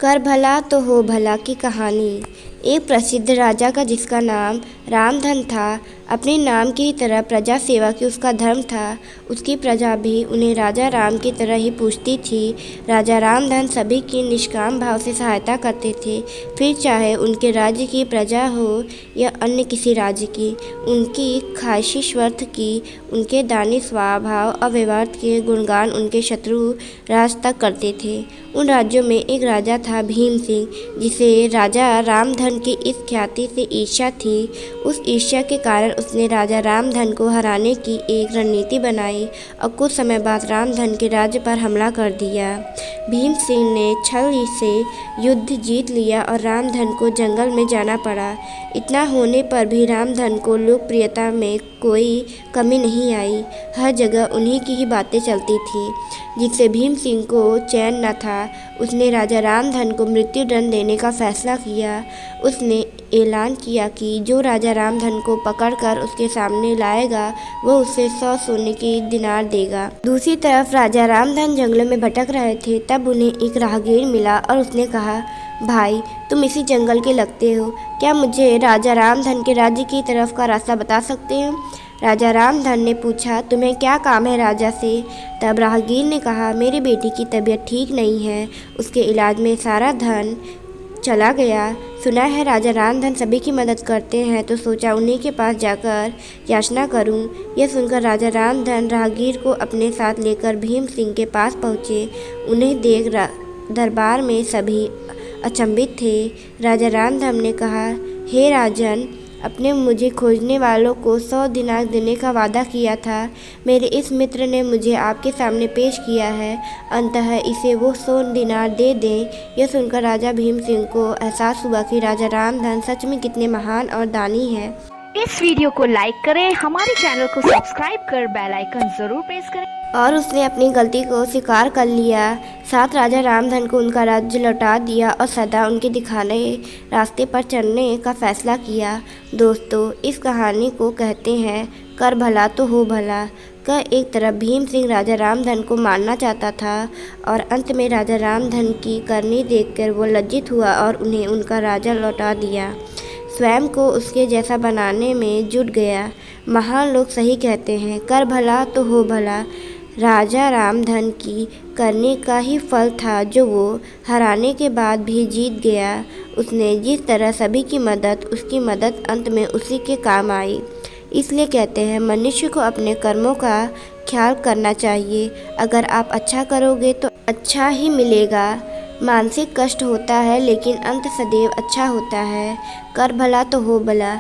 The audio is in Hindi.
कर भला तो हो भला की कहानी। एक प्रसिद्ध राजा का जिसका नाम रामधन था। अपने नाम की तरह प्रजा सेवा की उसका धर्म था। उसकी प्रजा भी उन्हें राजा राम की तरह ही पूजती थी। राजा रामधन सभी की निष्काम भाव से सहायता करते थे, फिर चाहे उनके राज्य की प्रजा हो या अन्य किसी राज्य की। उनकी ख्वाहिशी स्वार्थ की, उनके दानी स्वभाव और व्यवहार के गुणगान उनके शत्रु राज तक करते थे। उन राज्यों में एक राजा था भीम सिंह, जिसे राजा रामधन की इस ख्याति से ईर्ष्या थी। उस ईर्ष्या के कारण उसने राजा रामधन को हराने की एक रणनीति बनाई और कुछ समय बाद रामधन के राज्य पर हमला कर दिया। भीम सिंह ने छल से युद्ध जीत लिया और रामधन को जंगल में जाना पड़ा। इतना होने पर भी रामधन को लोकप्रियता में कोई कमी नहीं आई। हर जगह उन्हीं की ही बातें चलती थी, जिससे भीम सिंह को चैन न था। उसने राजा रामधन को मृत्युदंड देने का फैसला किया। उसने ऐलान किया कि जो राजा रामधन को पकड़कर उसके सामने लाएगा वो उसे 100 सोने की दिनार देगा। दूसरी तरफ राजा रामधन जंगलों में भटक रहे थे। तब उन्हें एक राहगीर मिला और उसने कहा, भाई तुम इसी जंगल के लगते हो, क्या मुझे राजा रामधन के राज्य की तरफ का रास्ता बता सकते हो? राजा रामधन ने पूछा, तुम्हें क्या काम है राजा से? तब राहगीर ने कहा, मेरी बेटी की तबीयत ठीक नहीं है, उसके इलाज में सारा धन चला गया। सुना है राजा रामधन सभी की मदद करते हैं, तो सोचा उन्हीं के पास जाकर याचना करूं। यह सुनकर राजा रामधन राहगीर को अपने साथ लेकर भीम सिंह के पास पहुँचे। उन्हें देख दरबार में सभी अचंभित थे। राजा रामधन ने कहा, हे राजन, अपने मुझे खोजने वालों को 100 दिनार देने का वादा किया था। मेरे इस मित्र ने मुझे आपके सामने पेश किया है, अंततः इसे वो 100 दिनार दे दें। यह सुनकर राजा भीम सिंह को एहसास हुआ कि राजा रामधन सच में कितने महान और दानी हैं। इस वीडियो को लाइक करें, हमारे चैनल को सब्सक्राइब कर बेल आइकन जरूर प्रेस करें। और उसने अपनी गलती को स्वीकार कर लिया। साथ राजा रामधन को उनका राज्य लौटा दिया और सदा उनके दिखाने रास्ते पर चलने का फैसला किया। दोस्तों, इस कहानी को कहते हैं कर भला तो हो भला। का एक तरफ भीम सिंह राजा रामधन को मारना चाहता था और अंत में राजा रामधन की करनी देखकर वो लज्जित हुआ और उन्हें उनका राजा लौटा दिया। स्वयं को उसके जैसा बनाने में जुट गया। महान लोग सही कहते हैं, कर भला तो हो भला। राजा रामधन की करने का ही फल था जो वो हराने के बाद भी जीत गया। उसने जिस तरह सभी की मदद, उसकी मदद अंत में उसी के काम आई। इसलिए कहते हैं मनुष्य को अपने कर्मों का ख्याल करना चाहिए। अगर आप अच्छा करोगे तो अच्छा ही मिलेगा। मानसिक कष्ट होता है लेकिन अंत सदैव अच्छा होता है। कर भला तो हो भला।